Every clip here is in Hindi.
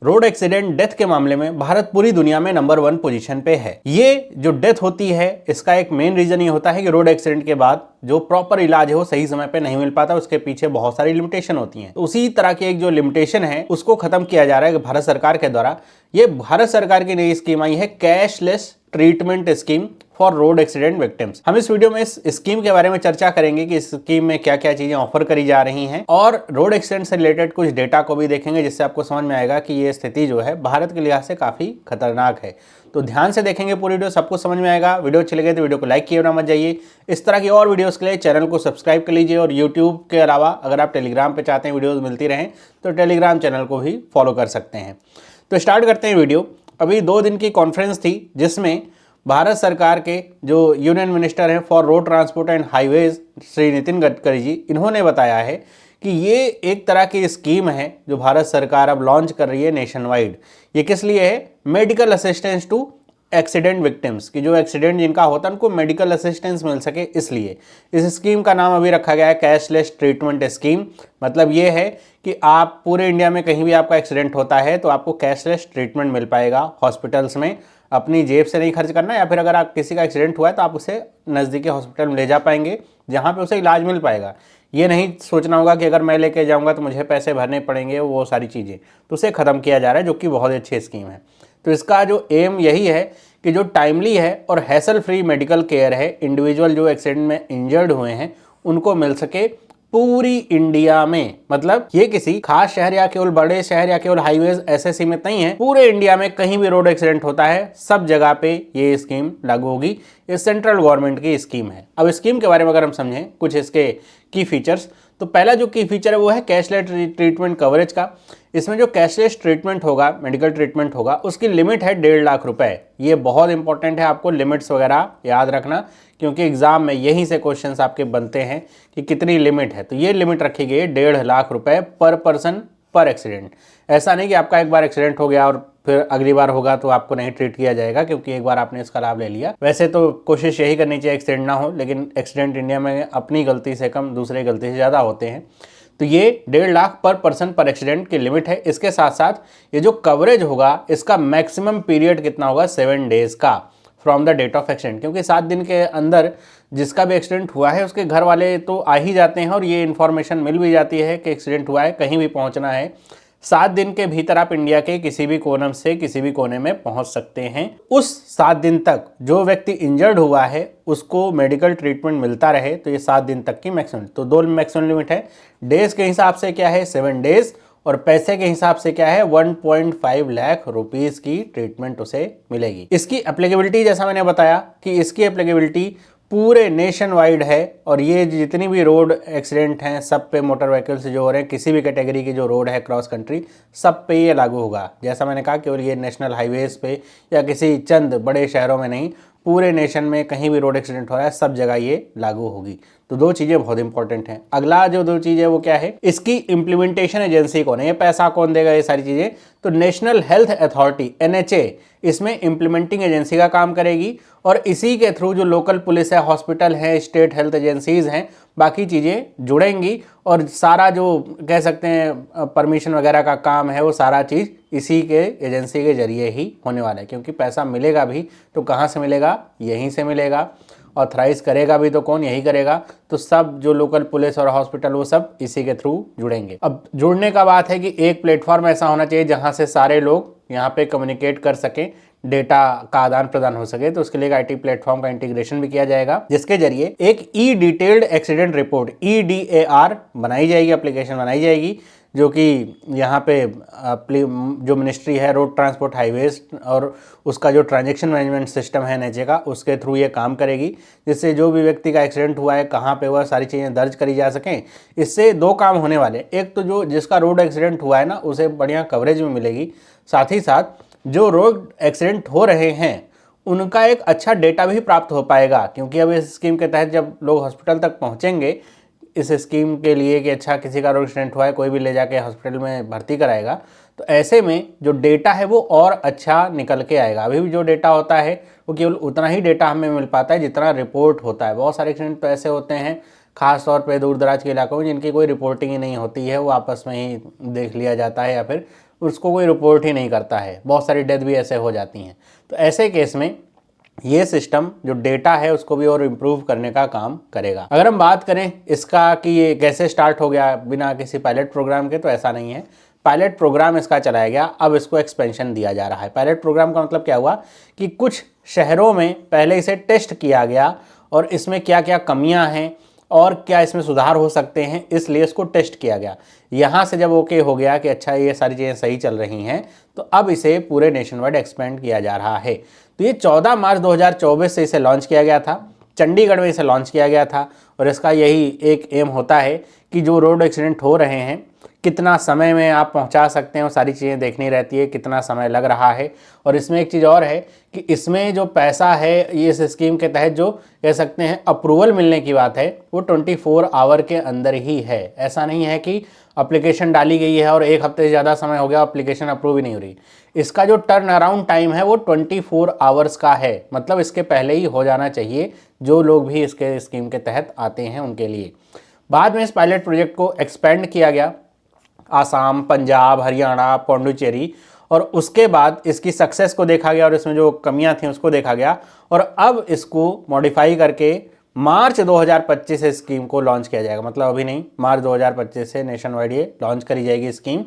रोड एक्सीडेंट डेथ के मामले में भारत पूरी दुनिया में नंबर 1 पोजीशन पे है। ये जो डेथ होती है इसका एक मेन रीजन ये होता है कि रोड एक्सीडेंट के बाद जो प्रॉपर इलाज है वो सही समय पे नहीं मिल पाता, उसके पीछे बहुत सारी लिमिटेशन होती हैं। तो उसी तरह की एक जो लिमिटेशन है उसको खत्म किया जा रहा है भारत सरकार के द्वारा। ये भारत सरकार की नई स्कीम आई है, cashless treatment scheme for road accident victims. हम इस वीडियो में इस स्कीम के बारे में चर्चा करेंगे कि इस स्कीम में क्या क्या चीजें ऑफर करी जा रही हैं और रोड एक्सीडेंट से रिलेटेड कुछ डेटा को भी देखेंगे, जिससे आपको समझ में आएगा कि ये स्थिति जो है भारत के लिहाज से काफी खतरनाक है। तो ध्यान से देखेंगे पूरी वीडियो, सबको समझ में आएगा। वीडियो अच्छी लगे तो वीडियो को लाइक किए ना मत जाइए। इस तरह की और वीडियोस के लिए चैनल को सब्सक्राइब कर लीजिए और यूट्यूब के अलावा अगर आप टेलीग्राम पे चाहते हैं वीडियोस मिलती रहें तो टेलीग्राम चैनल को भी फॉलो कर सकते हैं। तो स्टार्ट करते हैं वीडियो। अभी 2 दिन की कॉन्फ्रेंस थी जिसमें भारत सरकार के जो यूनियन मिनिस्टर हैं for road transport and highways Shri Nitin Gadkari ji, इन्होंने बताया है कि ये एक तरह की स्कीम है जो भारत सरकार अब लॉन्च कर रही है नेशन वाइड। ये किस लिए है? Medical assistance to accident victims, कि जो एक्सीडेंट जिनका होता है उनको मेडिकल असिस्टेंस मिल सके, इसलिए इस स्कीम का नाम अभी रखा गया है कैशलेस ट्रीटमेंट स्कीम। मतलब ये है कि आप पूरे इंडिया में कहीं भी आपका एक्सीडेंट होता है तो आपको कैशलेस ट्रीटमेंट मिल पाएगा हॉस्पिटल्स में। अपनी जेब से नहीं खर्च करना, या फिर अगर आप किसी का एक्सीडेंट हुआ है तो आप उसे नज़दीकी हॉस्पिटल में ले जा पाएंगे जहाँ पे उसे इलाज मिल पाएगा। ये नहीं सोचना होगा कि अगर मैं लेके जाऊँगा तो मुझे पैसे भरने पड़ेंगे, वो सारी चीज़ें, तो उसे ख़त्म किया जा रहा है, जो कि बहुत अच्छी स्कीम है। तो इसका जो एम यही है कि जो टाइमली है और हैसल फ्री मेडिकल केयर है, इंडिविजुअल जो एक्सीडेंट में इंजर्ड हुए हैं उनको मिल सके पूरी इंडिया में। मतलब ये किसी खास शहर या केवल बड़े शहर या केवल हाईवेज ऐसे सीमित नहीं है, पूरे इंडिया में कहीं भी रोड एक्सीडेंट होता है सब जगह पे ये स्कीम लागू होगी। ये सेंट्रल गवर्नमेंट की स्कीम है। अब स्कीम के बारे में अगर हम समझें कुछ इसके की फीचर्स, तो पहला जो की फीचर है वो है कैशलेस ट्रीटमेंट कवरेज का। इसमें जो कैशलेस ट्रीटमेंट होगा, मेडिकल ट्रीटमेंट होगा, उसकी लिमिट है 1.5 लाख रुपए। ये बहुत इंपॉर्टेंट है, आपको लिमिट्स वगैरह याद रखना, क्योंकि एग्जाम में यहीं से क्वेश्चंस आपके बनते हैं कि कितनी लिमिट है। तो ये लिमिट रखी गई है 1.5 लाख रुपए पर पर्सन पर एक्सीडेंट। ऐसा नहीं कि आपका एक बार एक्सीडेंट हो गया और फिर अगली बार होगा तो आपको नहीं ट्रीट किया जाएगा क्योंकि एक बार आपने इसका लाभ ले लिया। वैसे तो कोशिश यही करनी चाहिए एक्सीडेंट ना हो, लेकिन एक्सीडेंट इंडिया में अपनी गलती से कम दूसरे गलती से ज़्यादा होते हैं। तो ये 1.5 लाख पर पर्सन पर एक्सीडेंट की लिमिट है। इसके साथ साथ ये जो कवरेज होगा इसका मैक्सिमम पीरियड कितना होगा? 7 डेज का from the date of accident, क्योंकि 7 दिन के अंदर जिसका भी एक्सीडेंट हुआ है उसके घर वाले तो आ ही जाते हैं और ये इन्फॉर्मेशन मिल भी जाती है कि एक्सीडेंट हुआ है, कहीं भी पहुंचना है। 7 दिन के भीतर आप इंडिया के किसी भी कोने से किसी भी कोने में पहुंच सकते हैं। उस 7 दिन तक जो व्यक्ति इंजर्ड हुआ है उसको मेडिकल ट्रीटमेंट मिलता रहे, तो ये 7 दिन तक की मैक्सिमम। तो 2 मैक्सिमम लिमिट है। डेज के हिसाब से क्या है? 7 डेज, और पैसे के हिसाब से क्या है? 1.5 लाख रुपीस की ट्रीटमेंट उसे मिलेगी। इसकी एप्लीकेबिलिटी जैसा मैंने बताया कि इसकी एप्लीकेबिलिटी पूरे नेशन वाइड है, और ये जितनी भी रोड एक्सीडेंट हैं सब पे, मोटर व्हीकल्स जो हो रहे हैं किसी भी कैटेगरी की जो रोड है क्रॉस कंट्री, सब पे ये लागू होगा। जैसा मैंने कहा केवल ये नेशनल हाईवेज पे या किसी चंद बड़े शहरों में नहीं, पूरे नेशन में कहीं भी रोड एक्सीडेंट हो रहा है सब जगह ये लागू होगी। तो 2 चीज़ें बहुत इंपॉर्टेंट हैं। अगला जो 2 चीज़ है वो क्या है? इसकी इम्प्लीमेंटेशन एजेंसी कौन है, ये पैसा कौन देगा, ये सारी चीज़ें। तो नेशनल हेल्थ अथॉरिटी NHA इसमें इम्प्लीमेंटिंग एजेंसी का काम करेगी, और इसी के थ्रू जो लोकल पुलिस है, हॉस्पिटल है, स्टेट हेल्थ एजेंसीज हैं, बाकी चीज़ें जुड़ेंगी, और सारा जो कह सकते हैं परमिशन वगैरह का काम है वो सारा चीज़ इसी के एजेंसी के जरिए ही होने वाला है। क्योंकि पैसा मिलेगा भी तो कहाँ से मिलेगा? यहीं से मिलेगा। ऑथराइज करेगा भी तो कौन? यही करेगा। तो सब जो लोकल पुलिस और हॉस्पिटल वो सब इसी के थ्रू जुड़ेंगे। अब जुड़ने का बात है कि एक प्लेटफॉर्म ऐसा होना चाहिए जहां से सारे लोग यहाँ पे कम्युनिकेट कर सकें, डेटा का आदान प्रदान हो सके। तो उसके लिए IT प्लेटफॉर्म का इंटीग्रेशन भी किया जाएगा, जिसके जरिए एक ई डिटेल्ड एक्सीडेंट रिपोर्ट EDAR बनाई जाएगी, एप्लीकेशन बनाई जाएगी, जो कि यहाँ पे जो मिनिस्ट्री है रोड ट्रांसपोर्ट हाईवेज और उसका जो ट्रांजैक्शन मैनेजमेंट सिस्टम है NHA का, उसके थ्रू ये काम करेगी, जिससे जो भी व्यक्ति का एक्सीडेंट हुआ है कहाँ पे हुआ सारी चीज़ें दर्ज करी जा सकें। इससे 2 काम होने वाले, एक तो जो जिसका रोड एक्सीडेंट हुआ है ना उसे बढ़िया कवरेज में मिलेगी, साथ ही साथ जो रोड एक्सीडेंट हो रहे हैं उनका एक अच्छा डेटा भी प्राप्त हो पाएगा। क्योंकि अब इस स्कीम के तहत जब लोग हॉस्पिटल तक पहुँचेंगे इस स्कीम के लिए कि अच्छा किसी का रोड एक्सीडेंट हुआ है, कोई भी ले जाके हॉस्पिटल में भर्ती कराएगा, तो ऐसे में जो डेटा है वो और अच्छा निकल के आएगा। अभी भी जो डेटा होता है वो केवल उतना ही डेटा हमें मिल पाता है जितना रिपोर्ट होता है। बहुत सारे एक्सीडेंट तो ऐसे होते हैं खास तौर पे दूर दराज के इलाकों में जिनकी कोई रिपोर्टिंग ही नहीं होती है, वो आपस में ही देख लिया जाता है या फिर उसको कोई रिपोर्ट ही नहीं करता है। बहुत सारी डेथ भी ऐसे हो जाती हैं। तो ऐसे केस में ये सिस्टम जो डेटा है उसको भी और इम्प्रूव करने का काम करेगा। अगर हम बात करें इसका कि ये कैसे स्टार्ट हो गया बिना किसी पायलट प्रोग्राम के, तो ऐसा नहीं है। पायलट प्रोग्राम इसका चलाया गया, अब इसको एक्सपेंशन दिया जा रहा है। पायलट प्रोग्राम का मतलब क्या हुआ कि कुछ शहरों में पहले इसे टेस्ट किया गया और इसमें क्या क्या कमियां हैं और क्या इसमें सुधार हो सकते हैं, इसलिए इसको टेस्ट किया गया। यहाँ से जब ओके हो गया कि अच्छा ये सारी चीज़ें सही चल रही हैं, तो अब इसे पूरे नेशन वाइड एक्सपेंड किया जा रहा है। तो ये 14 मार्च 2024 से इसे लॉन्च किया गया था, चंडीगढ़ में इसे लॉन्च किया गया था। और इसका यही एक एम होता है कि जो रोड एक्सीडेंट हो रहे हैं कितना समय में आप पहुंचा सकते हैं, वो सारी चीज़ें देखनी रहती है, कितना समय लग रहा है। और इसमें एक चीज़ और है कि इसमें जो पैसा है ये इस स्कीम के तहत जो कह सकते हैं अप्रूवल मिलने की बात है, वो 24 आवर के अंदर ही है। ऐसा नहीं है कि एप्लीकेशन डाली गई है और एक हफ्ते से ज़्यादा समय हो गया, एप्लीकेशन अप्रूव ही नहीं हो रही। इसका जो टर्न अराउंड टाइम है वो 24 आवर्स का है, मतलब इसके पहले ही हो जाना चाहिए जो लोग भी इसके स्कीम के तहत आते हैं उनके लिए। बाद में इस पायलट प्रोजेक्ट को एक्सपेंड किया गया आसाम, पंजाब, हरियाणा, पौंडुचेरी, और उसके बाद इसकी सक्सेस को देखा गया और इसमें जो कमियां थी उसको देखा गया। और अब इसको मॉडिफाई करके मार्च 2025 से स्कीम को लॉन्च किया जाएगा। मतलब अभी नहीं, मार्च 2025 से नेशन वाइड ये लॉन्च करी जाएगी स्कीम।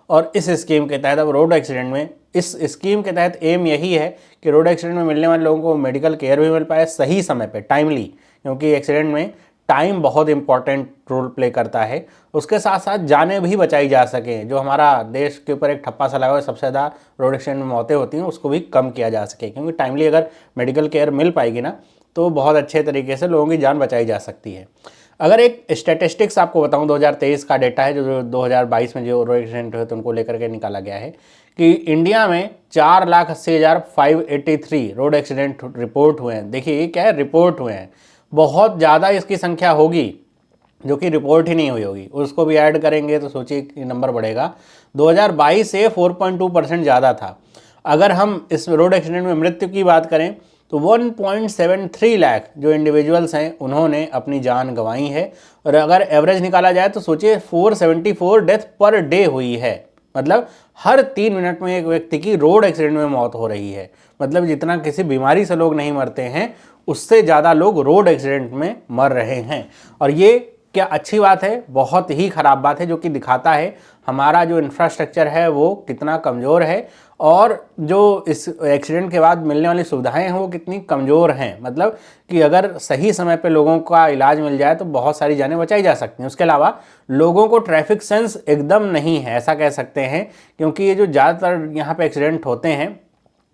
और इस स्कीम के तहत अब रोड एक्सीडेंट में, इस स्कीम के तहत एम यही है कि रोड एक्सीडेंट में मिलने वाले लोगों को मेडिकल केयर भी मिल पाए सही समय पे, टाइमली, क्योंकि एक्सीडेंट में टाइम बहुत इंपॉर्टेंट रोल प्ले करता है। उसके साथ साथ जानें भी बचाई जा सकें। जो हमारा देश के ऊपर एक ठप्पा सा लगा हुआ है, सबसे ज़्यादा रोड एक्सीडेंट में मौतें होती हैं, उसको भी कम किया जा सके, क्योंकि टाइमली अगर मेडिकल केयर मिल पाएगी ना तो बहुत अच्छे तरीके से लोगों की जान बचाई जा सकती है। अगर एक स्टैटिस्टिक्स आपको बताऊं, 2023 का डेटा है जो 2022 में जो रोड एक्सीडेंट हुए थे उनको लेकर के निकाला गया है कि इंडिया में 4,80,583 रोड एक्सीडेंट रिपोर्ट हुए हैं। देखिए ये क्या है, रिपोर्ट हुए हैं। बहुत ज़्यादा इसकी संख्या होगी जो कि रिपोर्ट ही नहीं हुई होगी, उसको भी ऐड करेंगे तो सोचिए नंबर बढ़ेगा। 2022 से 4.2% ज़्यादा था। अगर हम इस रोड एक्सीडेंट में मृत्यु की बात करें तो 1.73 लाख जो इंडिविजुअल्स हैं उन्होंने अपनी जान गंवाई है। और अगर एवरेज निकाला जाए तो सोचिए 474 डेथ पर डे हुई है। मतलब हर 3 मिनट में एक व्यक्ति की रोड एक्सीडेंट में मौत हो रही है। मतलब जितना किसी बीमारी से लोग नहीं मरते हैं उससे ज़्यादा लोग रोड एक्सीडेंट में मर रहे हैं। और ये क्या अच्छी बात है? बहुत ही ख़राब बात है, जो कि दिखाता है हमारा जो इंफ्रास्ट्रक्चर है वो कितना कमज़ोर है और जो इस एक्सीडेंट के बाद मिलने वाली सुविधाएं हैं वो कितनी कमज़ोर हैं। मतलब कि अगर सही समय पे लोगों का इलाज मिल जाए तो बहुत सारी जानें बचाई जा सकती हैं। उसके अलावा लोगों को ट्रैफिक सेंस एकदम नहीं है, ऐसा कह सकते हैं, क्योंकि ये जो ज़्यादातर यहाँ पे एक्सीडेंट होते हैं,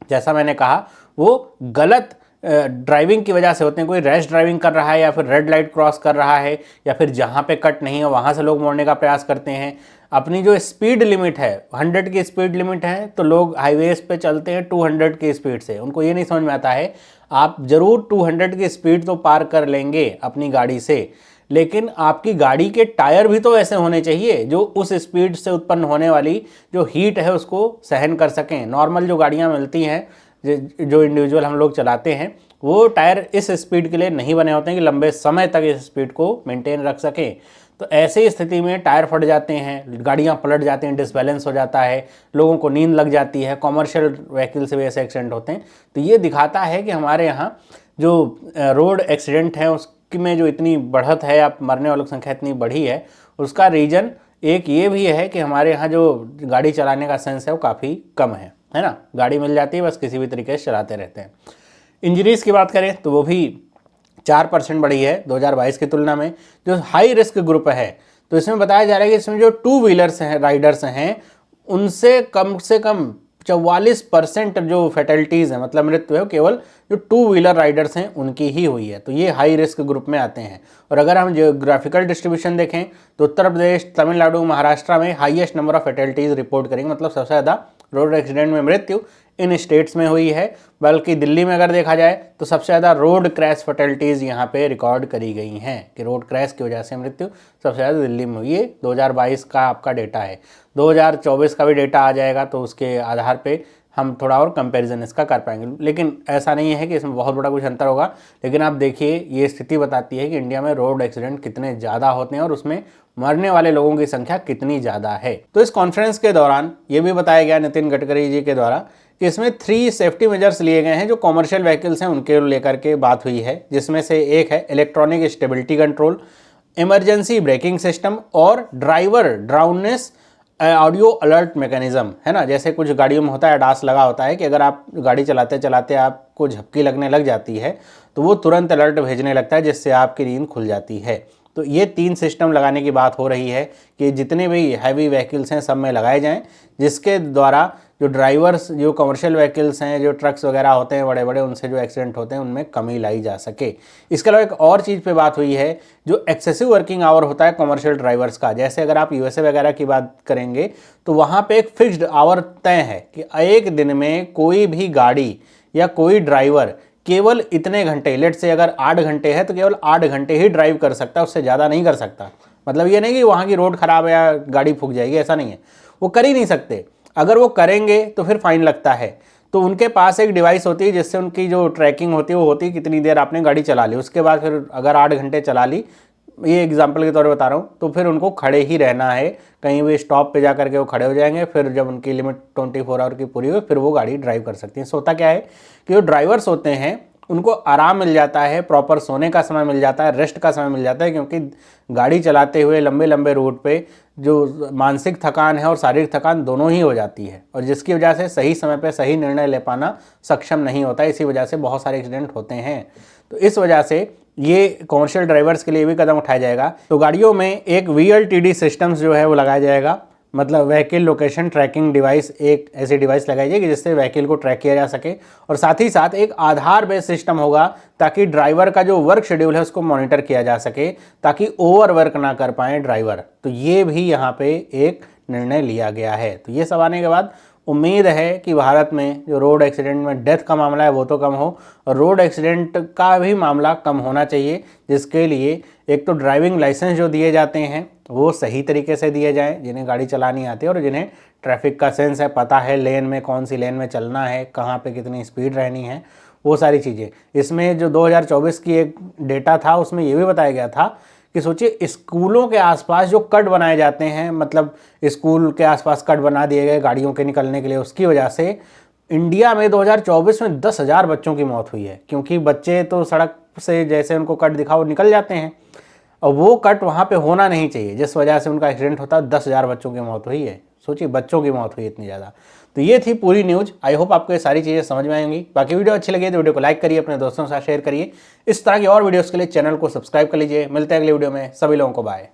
जैसा मैंने कहा, वो गलत ड्राइविंग की वजह से होते हैं। कोई रैश ड्राइविंग कर रहा है या फिर रेड लाइट क्रॉस कर रहा है या फिर जहाँ पे कट नहीं है वहाँ से लोग मोड़ने का प्रयास करते हैं। अपनी जो स्पीड लिमिट है 100 की स्पीड लिमिट है तो लोग हाईवेज पे चलते हैं 200 की स्पीड से। उनको ये नहीं समझ में आता है आप ज़रूर 200 की स्पीड तो पार कर लेंगे अपनी गाड़ी से, लेकिन आपकी गाड़ी के टायर भी तो ऐसे होने चाहिए जो उस स्पीड से उत्पन्न होने वाली जो हीट है उसको सहन कर सकें। नॉर्मल जो गाड़ियाँ मिलती हैं जो इंडिविजुअल हम लोग चलाते हैं वो टायर इस स्पीड के लिए नहीं बने होते हैं कि लंबे समय तक इस स्पीड को मेंटेन रख सकें। तो ऐसी स्थिति में टायर फट जाते हैं, गाड़ियां पलट जाती हैं, डिसबैलेंस हो जाता है, लोगों को नींद लग जाती है, कॉमर्शियल व्हीकल से भी ऐसे एक्सीडेंट होते हैं। तो ये दिखाता है कि हमारे यहाँ जो रोड एक्सीडेंट है उसमें जो इतनी बढ़त है, आप मरने वालों की संख्या इतनी बढ़ी है, उसका रीज़न एक ये भी है कि हमारे यहाँ जो गाड़ी चलाने का सेंस है वो काफ़ी कम है ना। गाड़ी मिल जाती है, बस किसी भी तरीके से चलाते रहते हैं। इंजरीज़ की बात करें तो वो भी 4% बढ़ी है 2022 की तुलना में। जो हाई रिस्क ग्रुप है तो इसमें बताया जा रहा है कि इसमें जो 2 व्हीलर्स हैं, राइडर्स हैं, उनसे कम 44% जो फैटल्टीज़ हैं, मतलब मृत्यु है, केवल जो 2 व्हीलर राइडर्स हैं उनकी ही हुई है। तो ये हाई रिस्क ग्रुप में आते हैं। और अगर हम जियोग्राफिकल डिस्ट्रीब्यूशन देखें तो उत्तर प्रदेश, तमिलनाडु, महाराष्ट्र में हाईएस्ट नंबर ऑफ फैटल्टीज़ रिपोर्ट करेंगे। मतलब सबसे ज़्यादा रोड एक्सीडेंट में मृत्यु इन स्टेट्स में हुई है। बल्कि दिल्ली में अगर देखा जाए तो सबसे ज़्यादा रोड क्रैश फैटल्टीज़ यहाँ पे रिकॉर्ड करी गई हैं कि रोड क्रैश की वजह से मृत्यु सबसे ज़्यादा दिल्ली में हुई है। 2022 का आपका डेटा है, 2024 का भी डेटा आ जाएगा तो उसके आधार पे हम थोड़ा और कंपैरिजन इसका कर पाएंगे। लेकिन ऐसा नहीं है कि इसमें बहुत बड़ा कुछ अंतर होगा, लेकिन आप देखिए ये स्थिति बताती है कि इंडिया में रोड एक्सीडेंट कितने ज़्यादा होते हैं और उसमें मरने वाले लोगों की संख्या कितनी ज़्यादा है। तो इस कॉन्फ्रेंस के दौरान ये भी बताया गया नितिन गडकरी जी के द्वारा कि इसमें 3 सेफ्टी मेजर्स लिए गए हैं जो कॉमर्शियल व्हीकल्स हैं उनके लेकर के बात हुई है, जिसमें से एक है electronic stability control, emergency braking system और ड्राइवर ड्राउननेस ऑडियो अलर्ट मैकेनिज्म, है ना। जैसे कुछ गाड़ियों में होता है, ADAS लगा होता है कि अगर आप गाड़ी चलाते चलाते आपको झपकी लगने लग जाती है तो वो तुरंत अलर्ट भेजने लगता है, जिससे आपकी नींद खुल जाती है। तो ये 3 सिस्टम लगाने की बात हो रही है कि जितने भी हैवी व्हीकल्स हैं सब में लगाए जाएं, जिसके द्वारा जो ड्राइवर्स, जो कमर्शियल व्हीकल्स हैं, जो ट्रक्स वगैरह होते हैं बड़े बड़े, उनसे जो एक्सीडेंट होते हैं उनमें कमी लाई जा सके। इसके अलावा एक और चीज़ पे बात हुई है, जो एक्सेसिव वर्किंग आवर होता है कमर्शियल ड्राइवर्स का। जैसे अगर आप USA वगैरह की बात करेंगे तो वहाँ पे एक फिक्स्ड आवर तय है कि एक दिन में कोई भी गाड़ी या कोई ड्राइवर केवल इतने घंटे, लेट से अगर 8 घंटे है तो केवल 8 घंटे ही ड्राइव कर सकता है, उससे ज़्यादा नहीं कर सकता। मतलब ये नहीं कि वहाँ की रोड ख़राब है या गाड़ी फूक जाएगी, ऐसा नहीं है, वो कर ही नहीं सकते। अगर वो करेंगे तो फिर फाइन लगता है। तो उनके पास एक डिवाइस होती है जिससे उनकी जो ट्रैकिंग होती है वो होती है कितनी देर आपने गाड़ी चला ली, उसके बाद फिर अगर 8 घंटे चला ली, ये एग्जाम्पल के तौर पर बता रहा हूँ, तो फिर उनको खड़े ही रहना है, कहीं भी स्टॉप पे जा करके वो खड़े हो जाएंगे। फिर जब उनकी लिमिट 24 आवर की पूरी हो फिर वो गाड़ी ड्राइव कर सकती हैं। सोता क्या है कि जो ड्राइवर्स होते हैं उनको आराम मिल जाता है, प्रॉपर सोने का समय मिल जाता है, रेस्ट का समय मिल जाता है, क्योंकि गाड़ी चलाते हुए लंबे लंबे रूट पे जो मानसिक थकान है और शारीरिक थकान दोनों ही हो जाती है, और जिसकी वजह से सही समय पे सही निर्णय ले पाना सक्षम नहीं होता है। इसी वजह से बहुत सारे एक्सीडेंट होते हैं। तो इस वजह से ये कमर्शियल ड्राइवर्स के लिए भी कदम उठाया जाएगा। तो गाड़ियों में एक VLTD सिस्टम्स जो है वो लगाया जाएगा, मतलब व्हीकल लोकेशन ट्रैकिंग डिवाइस, एक ऐसी डिवाइस लगाई जाएगी जिससे व्हीकल को ट्रैक किया जा सके। और साथ ही साथ एक आधार बेस्ड सिस्टम होगा ताकि ड्राइवर का जो वर्क शेड्यूल है उसको मॉनिटर किया जा सके, ताकि ओवर वर्क ना कर पाए ड्राइवर। तो ये भी यहाँ पे एक निर्णय लिया गया है। तो ये सब आने के बाद उम्मीद है कि भारत में जो रोड एक्सीडेंट में डेथ का मामला है वो तो कम हो, और रोड एक्सीडेंट का भी मामला कम होना चाहिए, जिसके लिए एक तो ड्राइविंग लाइसेंस जो दिए जाते हैं वो सही तरीके से दिए जाएं, जिन्हें गाड़ी चलानी आती है और जिन्हें ट्रैफिक का सेंस है, पता है लेन में कौन सी लेन में चलना है, कहाँ पे कितनी स्पीड रहनी है, वो सारी चीज़ें। इसमें जो 2024 की एक डेटा था उसमें ये भी बताया गया था कि सोचिए स्कूलों के आसपास जो कट बनाए जाते हैं, मतलब स्कूल के आसपास कट बना दिए गए गाड़ियों के निकलने के लिए, उसकी वजह से इंडिया में 2024 में 10,000 बच्चों की मौत हुई है। क्योंकि बच्चे तो सड़क से जैसे उनको कट दिखाओ निकल जाते हैं, और वो कट वहाँ पे होना नहीं चाहिए, जिस वजह से उनका एक्सीडेंट होता है। 10,000 बच्चों की मौत हुई है, सोचिए बच्चों की मौत हुई इतनी ज़्यादा। तो ये थी पूरी न्यूज़। आई होप आपको ये सारी चीज़ें समझ में आएंगी। बाकी वीडियो अच्छी लगी तो वीडियो को लाइक करिए, अपने दोस्तों के साथ शेयर करिए। इस तरह की और वीडियोज़ के लिए चैनल को सब्सक्राइब कर लीजिए। मिलते हैं अगले वीडियो में, सभी लोगों को बाय।